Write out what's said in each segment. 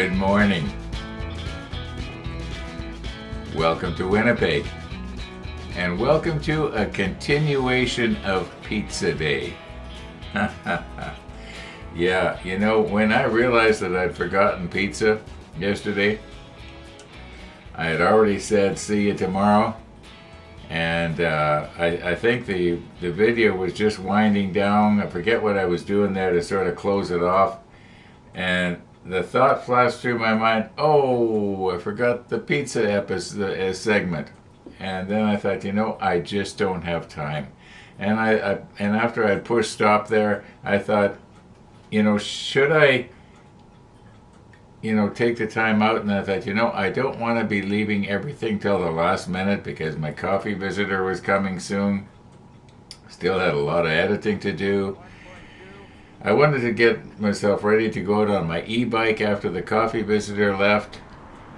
Good morning. Welcome to Winnipeg. And welcome to a continuation of Pizza Day. Yeah, you know, when I realized that I'd forgotten pizza yesterday, I had already said see you tomorrow. And I think the video was just winding down. I forget what I was doing there to sort of close it off. And the thought flashed through my mind, oh, I forgot the pizza episode segment. And then I thought, you know, I just don't have time. And and after I pushed stop there, I thought, you know, should I, take the time out? And I thought, I don't want to be leaving everything till the last minute because my coffee visitor was coming soon. Still had a lot of editing to do. I wanted to get myself ready to go out on my e-bike after the coffee visitor left,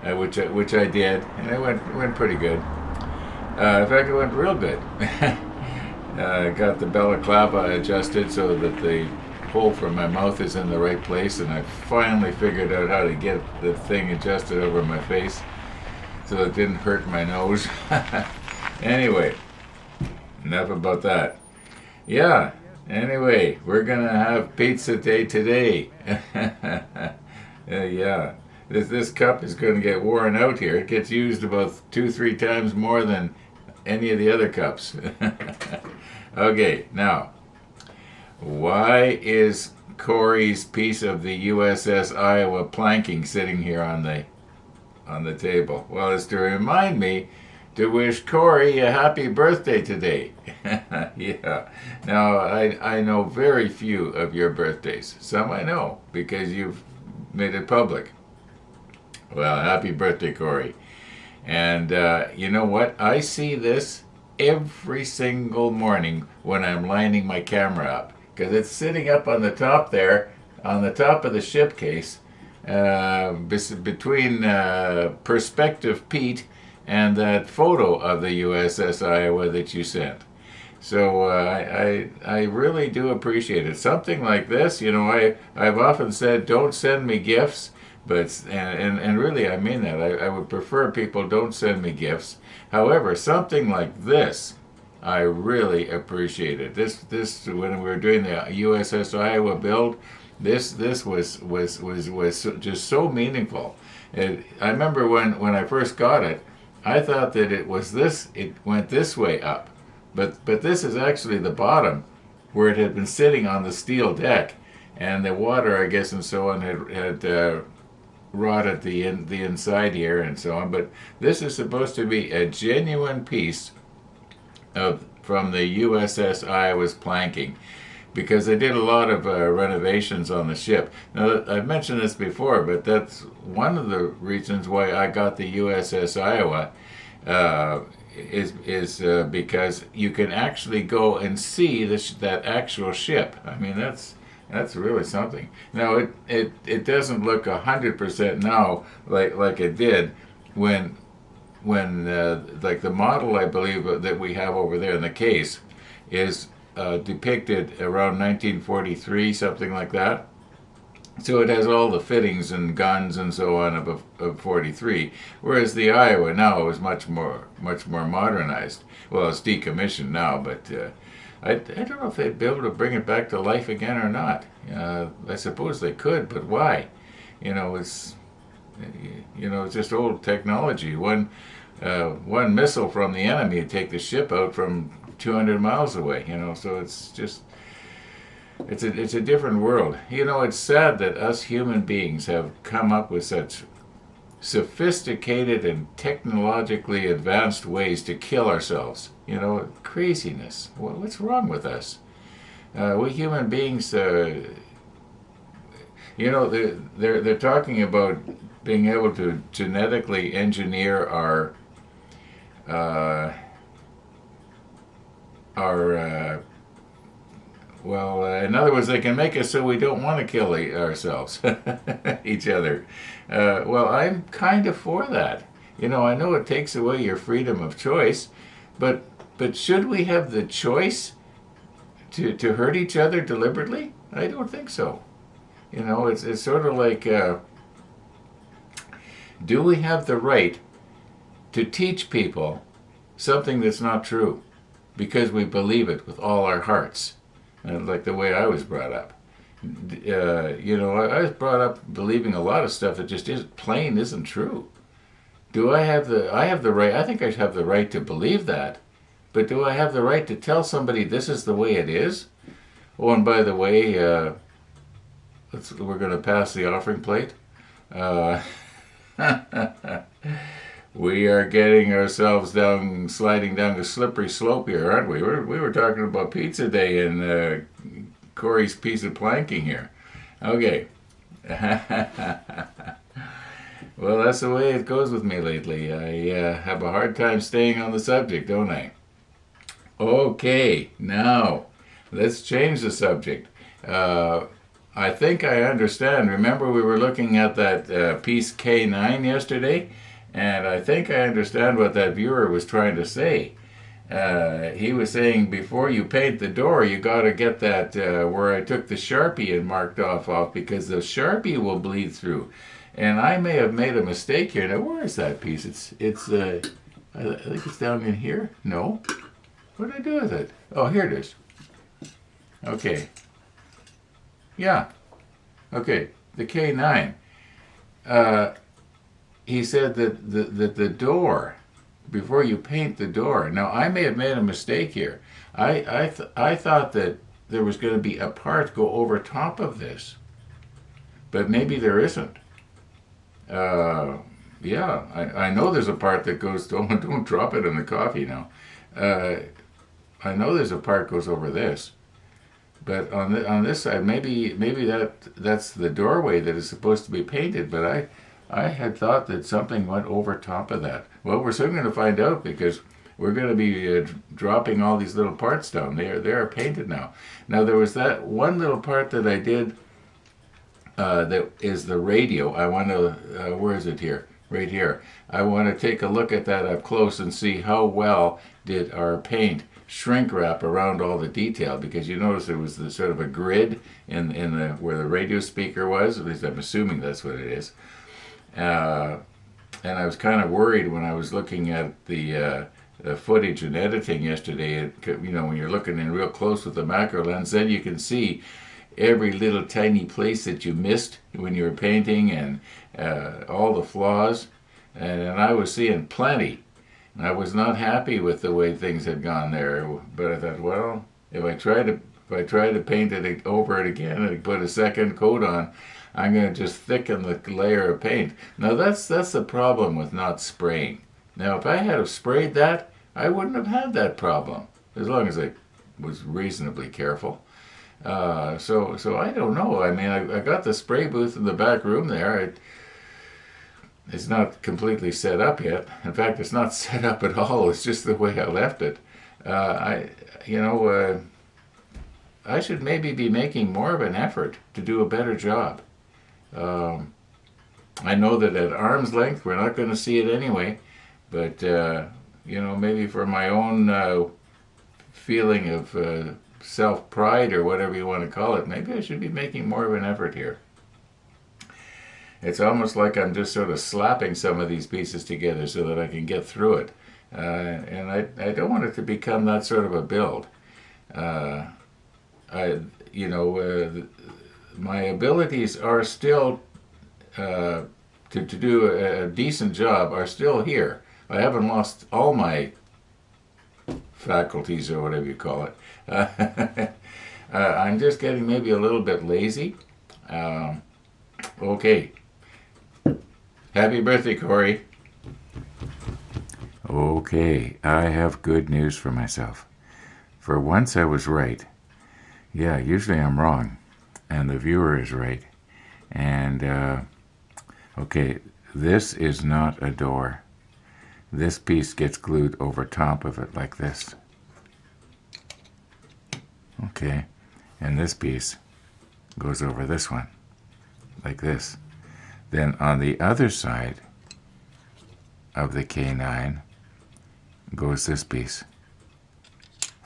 which I did, and it went pretty good. In fact, it went real good. I got the balaclava adjusted so that the hole for my mouth is in the right place, and I finally figured out how to get the thing adjusted over my face so it didn't hurt my nose. Anyway, enough about that. Yeah. Anyway, we're gonna have pizza day today. Yeah, this cup is gonna get worn out here. It gets used about 2-3 times more than any of the other cups. Okay, now, why is Corey's piece of the USS Iowa planking sitting here on the table? Well, it's to remind me to wish Corey a happy birthday today. Yeah. Now, I know very few of your birthdays. Some I know because you've made it public. Well, happy birthday, Corey. And you know what? I see this every single morning when I'm lining my camera up because it's sitting up on the top there, on the top of the ship case, between Perspective Pete and that photo of the USS Iowa that you sent. So I really do appreciate it. Something like this, I've often said, don't send me gifts, but and really I mean that. I would prefer people don't send me gifts. However, something like this, I really appreciate it. This when we were doing the USS Iowa build, this was just so meaningful. I remember when I first got it, I thought that it went this way up. But this is actually the bottom where it had been sitting on the steel deck, and the water, I guess, and so on had rotted the inside here and so on. But this is supposed to be a genuine piece from the USS Iowa's planking, because they did a lot of renovations on the ship. Now, I've mentioned this before, but that's one of the reasons why I got the USS Iowa. Is because you can actually go and see that actual ship. I mean, that's really something. Now, it doesn't look 100% now like it did when like the model, I believe, that we have over there in the case is depicted around 1943, something like that. So it has all the fittings and guns and so on of 43, whereas the Iowa now is much more modernized. Well, it's decommissioned now, but I don't know if they'd be able to bring it back to life again or not. I suppose they could, but why? It's just old technology. One missile from the enemy would take the ship out from 200 miles away. So it's just. It's a different world. It's sad that us human beings have come up with such sophisticated and technologically advanced ways to kill ourselves. Craziness. What's wrong with us? We human beings, they're talking about being able to genetically engineer our in other words, they can make us so we don't want to kill ourselves, each other. I'm kind of for that. I know it takes away your freedom of choice, but should we have the choice to hurt each other deliberately? I don't think so. It's sort of like Do we have the right to teach people something that's not true because we believe it with all our hearts? Like the way I was brought up. I was brought up believing a lot of stuff that just isn't true. Do I have the right? I think I have the right to believe that, but do I have the right to tell somebody this is the way it is? Oh, and by the way, we're going to pass the offering plate. Uh, we are getting ourselves sliding down a slippery slope here, aren't we? We were talking about pizza day and Corey's piece of planking here. Okay. Well, that's the way it goes with me lately. I have a hard time staying on the subject, don't I? Okay, now let's change the subject. I think I understand. Remember, we were looking at that piece K9 yesterday, and I think I understand what that viewer was trying to say. He was saying before you paint the door, you got to get that where I took the Sharpie and marked off because the Sharpie will bleed through. And I may have made a mistake here. Now, where is that piece? It's I think it's down in here. No, what did I do with it? Oh, here it is. Okay. Yeah. Okay. The K9. He said that the door, before you paint the door. Now, I may have made a mistake here. I thought that there was going to be a part go over top of this, but maybe there isn't. Yeah, I know there's a part that goes. Don't drop it in the coffee now. I know there's a part goes over this, but on this side, maybe that's the doorway that is supposed to be painted. But I had thought that something went over top of that. Well, we're soon going to find out because we're going to be dropping all these little parts down. They are painted now. Now there was that one little part that I did. That is the radio. I want to, where is it here? Right here. I want to take a look at that up close and see how well did our paint shrink wrap around all the detail, because you notice there was the sort of a grid in the where the radio speaker was. At least I'm assuming that's what it is. And I was kind of worried when I was looking at the footage and editing yesterday. When you're looking in real close with the macro lens, then you can see every little tiny place that you missed when you were painting and all the flaws. And I was seeing plenty. And I was not happy with the way things had gone there. But I thought, well, if I try to paint it over it again and put a second coat on, I'm going to just thicken the layer of paint. Now that's the problem with not spraying. Now if I had have sprayed that, I wouldn't have had that problem, as long as I was reasonably careful. So I don't know. I mean, I got the spray booth in the back room there. It's not completely set up yet. In fact, it's not set up at all. It's just the way I left it. I should maybe be making more of an effort to do a better job. I know that at arm's length we're not going to see it anyway, but maybe for my own feeling of self-pride or whatever you want to call it, maybe I should be making more of an effort here. It's almost like I'm just sort of slapping some of these pieces together so that I can get through it. And I don't want it to become that sort of a build. My abilities are still, to do a decent job, are still here. I haven't lost all my faculties or whatever you call it. I'm just getting maybe a little bit lazy. Okay. Happy birthday, Corey. Okay, I have good news for myself. For once I was right. Yeah, usually I'm wrong, and the viewer is right. And, okay, this is not a door. This piece gets glued over top of it like this. Okay, and this piece goes over this one, like this. Then on the other side of the K9 goes this piece.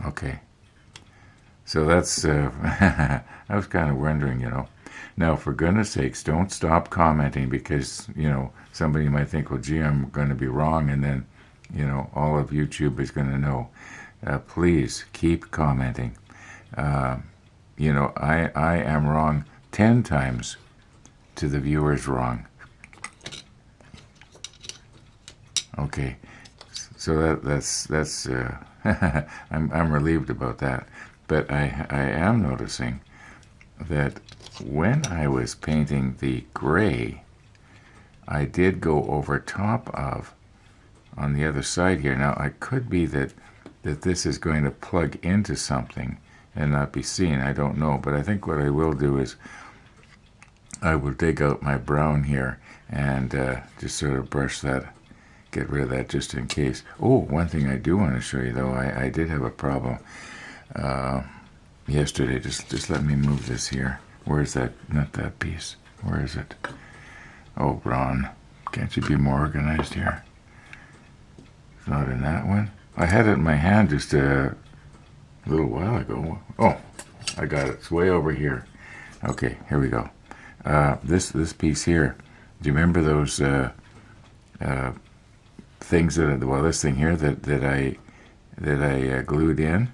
Okay, so that's, I was kind of wondering, Now, for goodness sakes, don't stop commenting because, somebody might think, well, gee, I'm going to be wrong, and then, all of YouTube is going to know. Please keep commenting. I am wrong 10 times to the viewers wrong. Okay, so that's I'm relieved about that. But I am noticing that when I was painting the gray, I did go over top of on the other side here. Now, it could be that this is going to plug into something and not be seen. I don't know, but I think what I will do is I will dig out my brown here and just sort of brush that, get rid of that just in case. Oh, one thing I do want to show you, though, I did have a problem yesterday. Just let me move this here. Where is that? Not that piece. Where is it? Oh, Ron, can't you be more organized here? It's not in that one. I had it in my hand just a little while ago. Oh, I got it. It's way over here. Okay, here we go. This piece here. Do you remember those things this thing here that I glued in?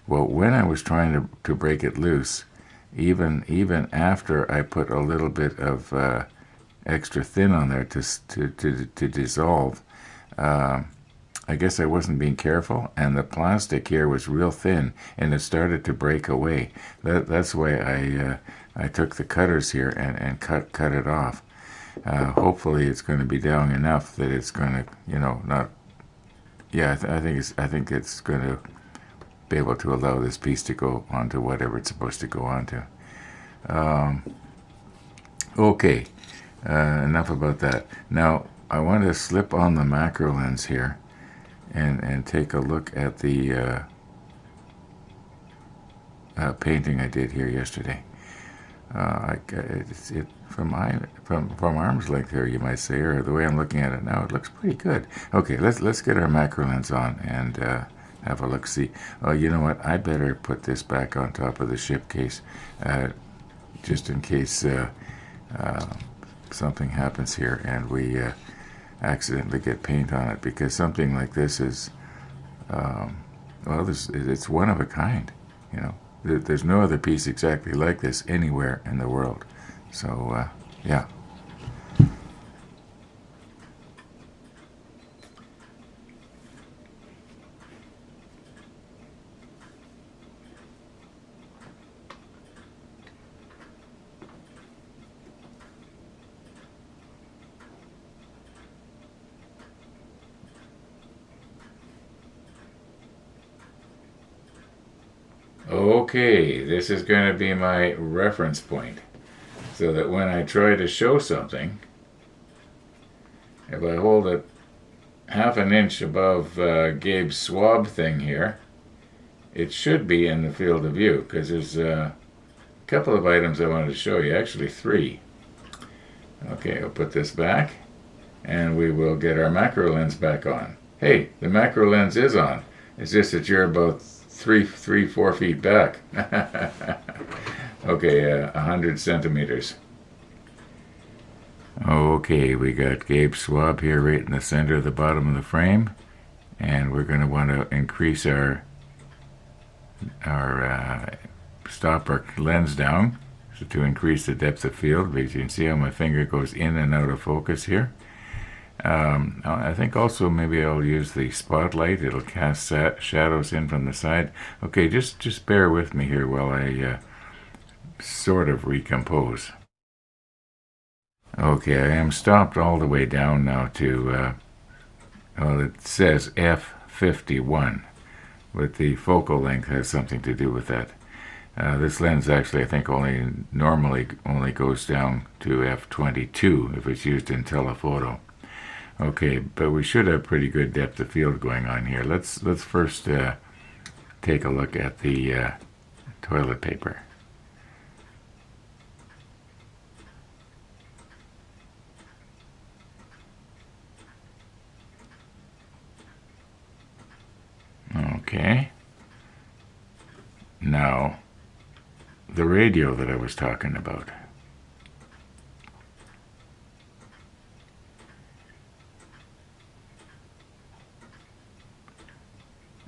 Well, when I was trying to break it loose, even after I put a little bit of extra thin on there to dissolve, I guess I wasn't being careful, and the plastic here was real thin, and it started to break away. That's why I took the cutters here and cut it off. Hopefully, it's going to be down enough that it's going to, not. Yeah, I think it's going to be able to allow this piece to go onto whatever it's supposed to go onto. Okay, enough about that. Now, I want to slip on the macro lens here and take a look at the painting I did here yesterday. From arm's length here, you might say, or the way I'm looking at it now, it looks pretty good. Okay, let's get our macro lens on and have a look. See, oh, you know what? I better put this back on top of the ship case, just in case something happens here and we accidentally get paint on it, because something like this is, it's one of a kind. There's no other piece exactly like this anywhere in the world. So, yeah. Okay, this is going to be my reference point, so that when I try to show something, if I hold it half an inch above Gabe's swab thing here, it should be in the field of view, because there's a couple of items I wanted to show you, actually 3. Okay, I'll put this back, and we will get our macro lens back on. Hey, the macro lens is on. It's just that you're about 4 feet back. Okay, 100 centimeters. Okay, we got Gabe's swab here right in the center of the bottom of the frame, and we're going to want to increase our stop our lens down to increase the depth of field, because you can see how my finger goes in and out of focus here. I think also maybe I'll use the spotlight. It'll cast shadows in from the side. Okay, just bear with me here while I sort of recompose. Okay, I am stopped all the way down now to, it says f51, but the focal length has something to do with that. This lens actually, I think, normally only goes down to f22 if it's used in telephoto. Okay, but we should have pretty good depth of field going on here. Let's first take a look at the toilet paper. Okay. Now, the radio that I was talking about.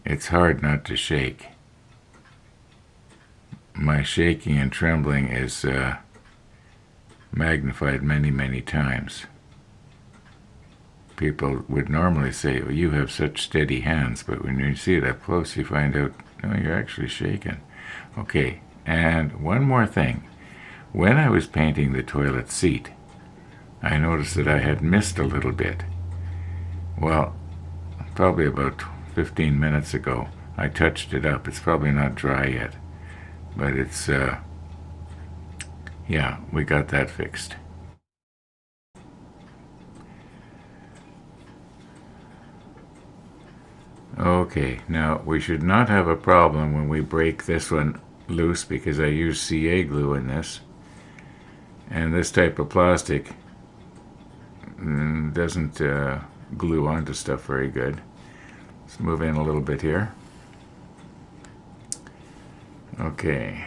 it's hard not to shake. My shaking and trembling is magnified many, many times. People would normally say, well, you have such steady hands, but when you see it up close, you find out, no, you're actually shaking. Okay, and one more thing. When I was painting the toilet seat, I noticed that I had missed a little bit. Well, probably about 15 minutes ago, I touched it up. It's probably not dry yet, but it's, yeah, we got that fixed. Okay, now we should not have a problem when we break this one loose because I use CA glue in this. And this type of plastic doesn't glue onto stuff very good. Let's move in a little bit here. Okay.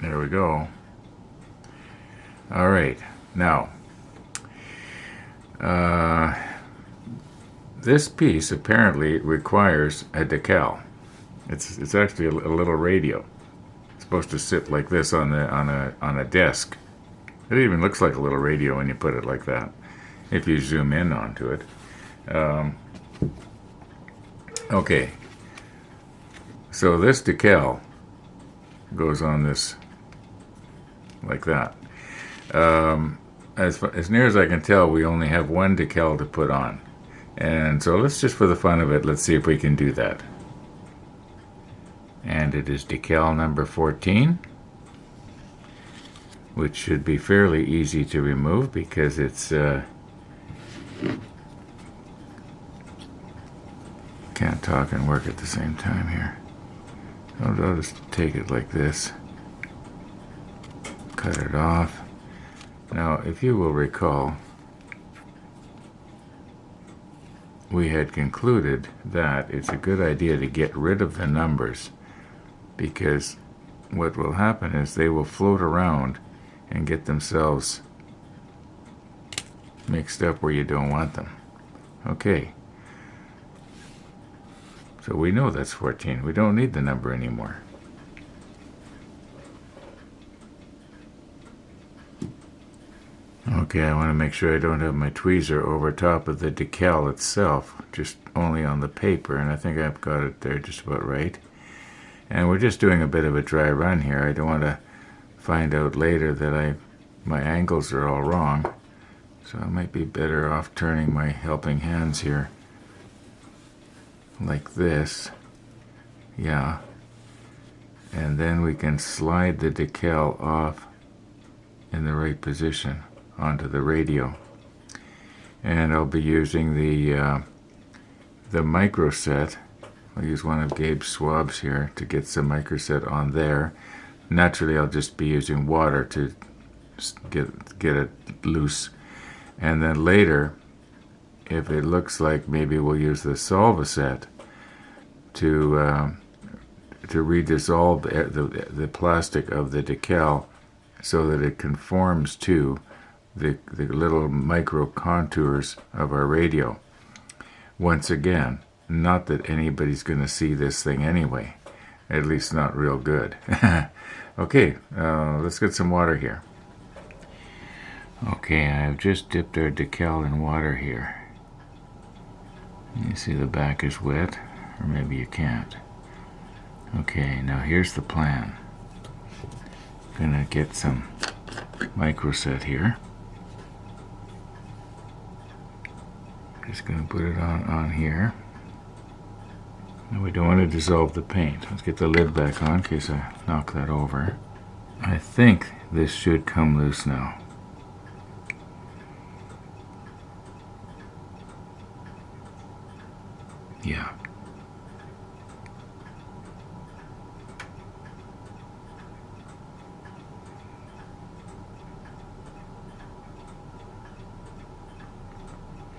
There we go. All right. Now, this piece apparently requires a decal. It's actually a little radio. It's supposed to sit like this on a desk. It even looks like a little radio when you put it like that, if you zoom in onto it. Okay. So this decal goes on this like that. As near as I can tell, we only have one decal to put on. And so let's just, for the fun of it, let's see if we can do that. And it is decal number 14, which should be fairly easy to remove because it's can't talk and work at the same time here. I'll just take it like this, cut it off. Now, if you will recall, we had concluded that it's a good idea to get rid of the numbers because what will happen is they will float around and get themselves mixed up where you don't want them. Okay. So we know that's 14. We don't need the number anymore. Okay, I want to make sure I don't have my tweezer over top of the decal itself, just only on the paper, and I think I've got it there just about right. And we're just doing a bit of a dry run here. I don't want to find out later that my angles are all wrong, so I might be better off turning my helping hands here like this. Yeah. And then we can slide the decal off in the right position onto the radio. And I'll be using the micro set. I'll use one of Gabe's swabs here to get some micro set on there. Naturally, I'll just be using water to get it loose. And then later, if it looks like maybe we'll use the Solvaset to redissolve the plastic of the decal so that it conforms to the little micro contours of our radio. Once again, not that anybody's going to see this thing anyway, at least not real good. Okay, let's get some water here. Okay, I've just dipped our decal in water here. You see the back is wet, or maybe you can't. Okay, now here's the plan. Gonna get some microset here. Just gonna put it on here. Now we don't want to dissolve the paint. Let's get the lid back on in case I knock that over. I think this should come loose now. Yeah.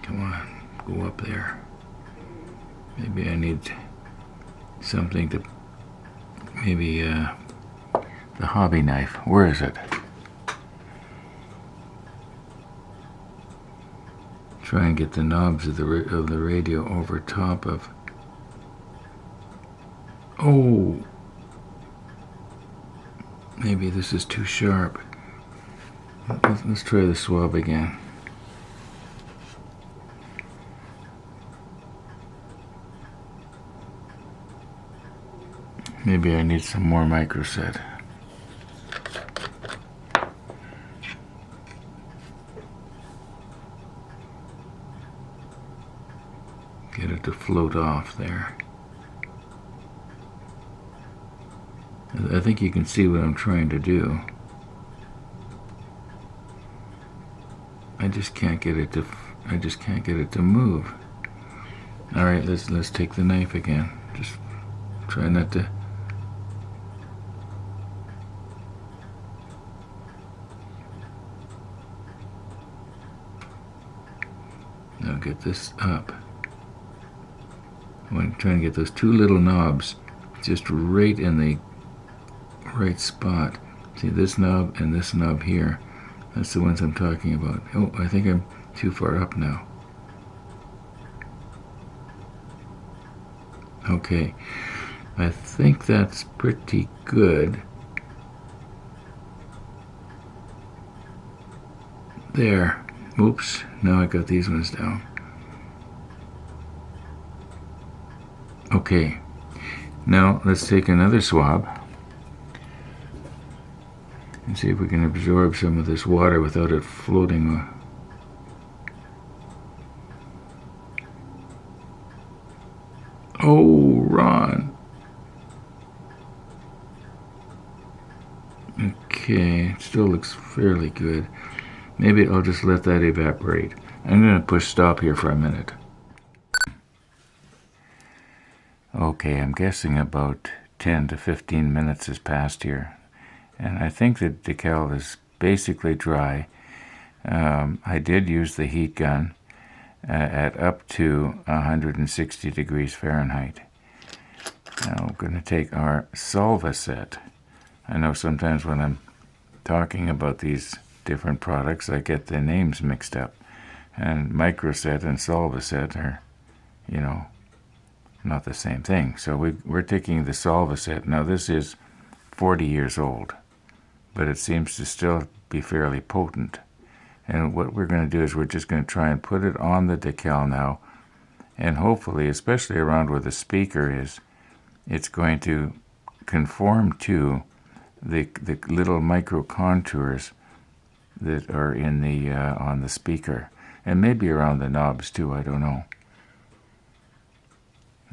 Come on, go up there. Maybe I need something to, maybe the hobby knife. Where is it? try and get the knobs of the radio over top of. Oh, maybe this is too sharp. Let's try the swab again. Maybe I need some more microset. Get it to float off there. I think you can see what I'm trying to do. I just can't get it to move. All right, let's take the knife again. Just try not to. Now get this up. I'm trying to get those two little knobs just right in the right spot. See this knob and this knob here. That's the ones I'm talking about. Oh, I think I'm too far up now. Okay, I think that's pretty good. There. Oops, now I got these ones down. Okay, now let's take another swab and see if we can absorb some of this water without it floating. Oh, Ron. Okay, it still looks fairly good. Maybe I'll just let that evaporate. I'm going to push stop here for a minute. Okay, I'm guessing about 10 to 15 minutes has passed here. And I think the decal is basically dry. I did use the heat gun at up to 160 degrees Fahrenheit. Now we're going to take our Solvaset. I know sometimes when I'm talking about these different products, I get the names mixed up. And Microset and Solvaset are, not the same thing. So we're taking the Solvaset. Now this is 40 years old, but it seems to still be fairly potent. And what we're going to do is we're just going to try and put it on the decal now, and hopefully, especially around where the speaker is, it's going to conform to the little micro contours that are in the on the speaker, and maybe around the knobs too. I don't know.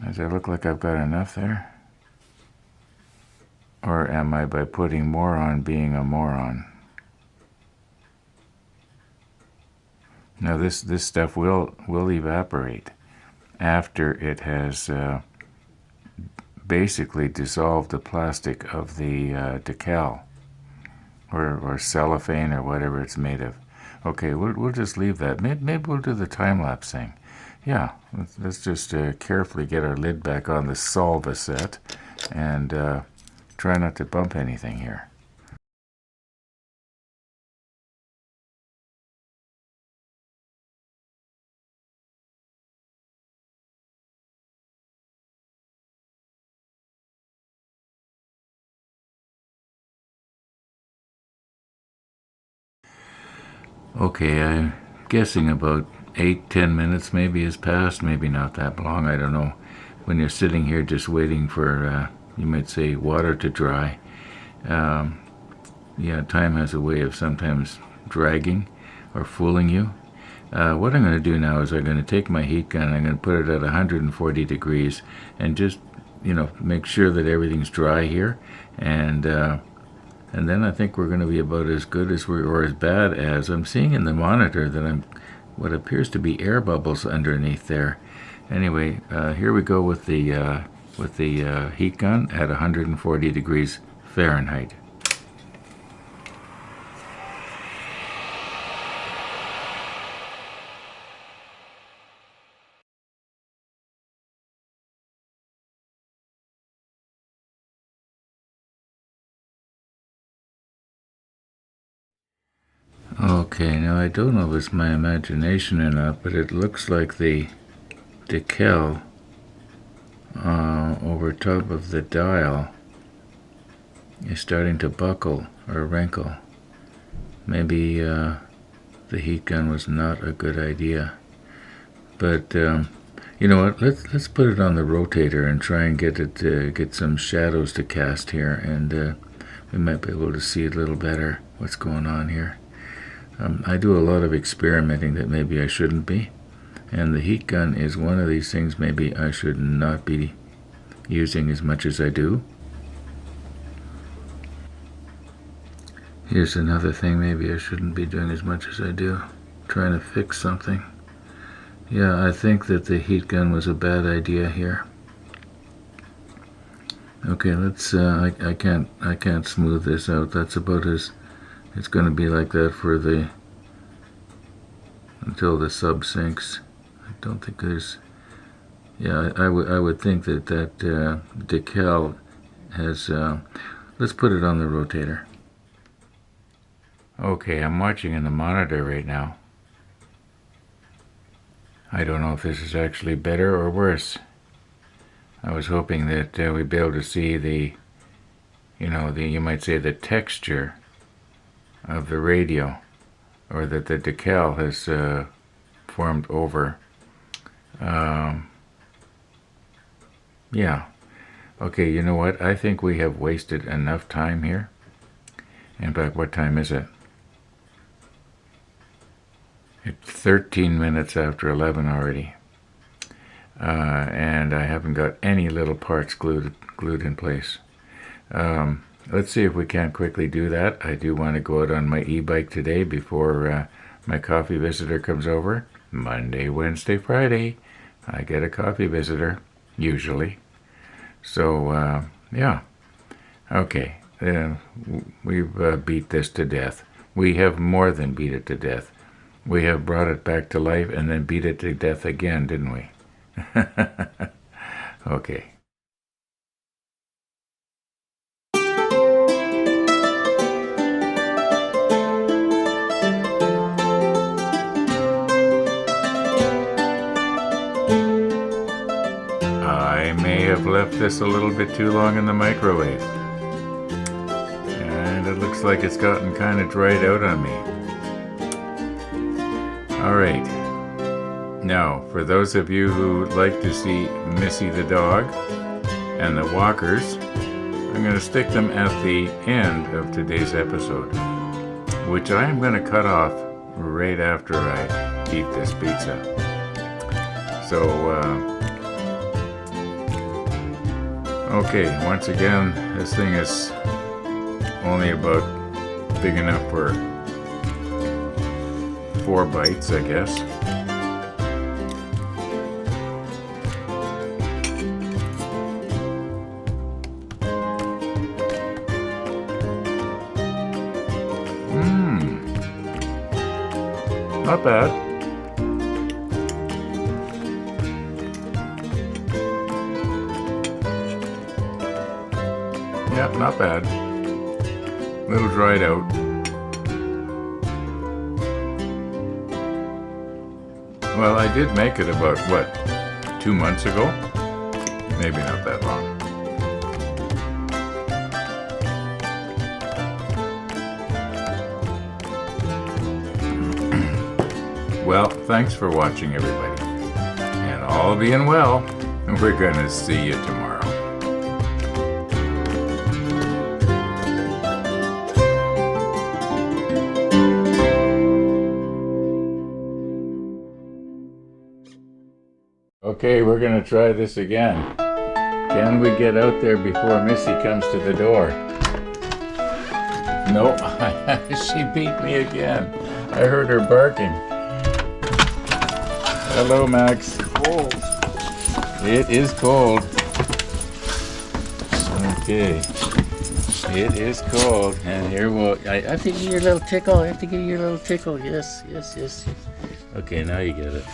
Does it look like I've got enough there? Or am I, by putting more on, being a moron? Now this stuff will evaporate after it has basically dissolved the plastic of the decal, or cellophane, or whatever it's made of. Okay, we'll just leave that. Maybe we'll do the time-lapse thing. Yeah, let's just carefully get our lid back on the Solvaset and try not to bump anything here. Okay, I'm guessing about 8-10 minutes maybe has passed, maybe not that long, I don't know. When you're sitting here just waiting for, you might say, water to dry, yeah, time has a way of sometimes dragging or fooling you. What I'm going to do now is I'm going to take my heat gun and I'm going to put it at 140 degrees and just, make sure that everything's dry here. And then I think we're going to be about as good as or as bad as I'm seeing in the monitor that I'm what appears to be air bubbles underneath there. Anyway, here we go with the heat gun at 140 degrees Fahrenheit. Okay, now I don't know if it's my imagination or not, but it looks like the decal over top of the dial is starting to buckle or wrinkle. Maybe the heat gun was not a good idea. But you know what? Let's put it on the rotator and try and get some shadows to cast here, and we might be able to see a little better what's going on here. I do a lot of experimenting that maybe I shouldn't be, and the heat gun is one of these things maybe I should not be using as much as I do. Here's another thing maybe I shouldn't be doing as much as I do, trying to fix something. Yeah, I think that the heat gun was a bad idea here. Okay, let's I can't smooth this out. That's about as it's going to be like that for until the sub sinks. I don't think there's. Yeah, I would think that decal has. Let's put it on the rotator. Okay, I'm watching in the monitor right now. I don't know if this is actually better or worse. I was hoping that we'd be able to see the, you might say the texture of the radio, or that the decal has formed over. Yeah. Okay, you know what? I think we have wasted enough time here. In fact, what time is it? It's 13 minutes after 11 already. And I haven't got any little parts glued in place. Let's see if we can quickly do that. I do want to go out on my e-bike today before my coffee visitor comes over. Monday, Wednesday, Friday, I get a coffee visitor, usually. So, yeah. Okay, we've beat this to death. We have more than beat it to death. We have brought it back to life and then beat it to death again, didn't we? Okay. I may have left this a little bit too long in the microwave. And it looks like it's gotten kind of dried out on me. All right. Now, for those of you who like to see Missy the dog and the walkers, I'm going to stick them at the end of today's episode, which I am going to cut off right after I eat this pizza. So, okay, once again, this thing is only about big enough for 4 bites, I guess. Not bad. Yep, not bad. A little dried out. Well, I did make it about, 2 months ago? Maybe not that long. Well, thanks for watching, everybody. And all being well, we're going to see you tomorrow. Okay, we're going to try this again. Can we get out there before Missy comes to the door? Nope, she beat me again. I heard her barking. Hello, Max. Cold. It is cold. Okay. It is cold. And here I have to give you a little tickle. Yes. Okay, now you get it.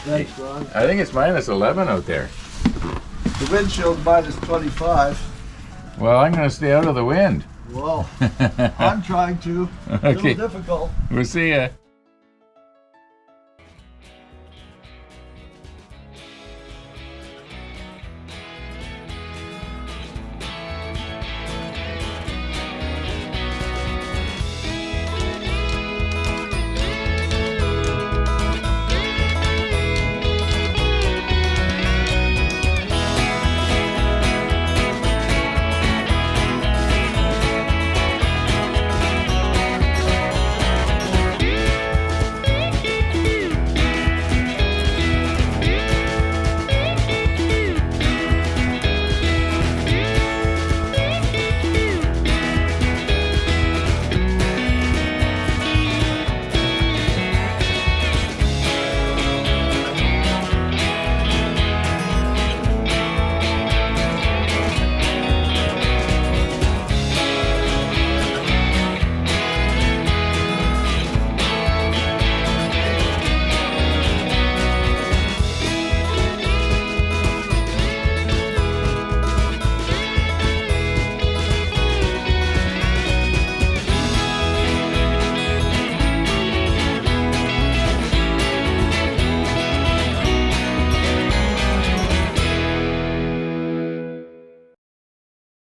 Thanks, Ron. I think it's minus 11 out there. The windchill's minus 25. Well, I'm going to stay out of the wind. Well, I'm trying to. A Okay. little difficult. We'll see ya.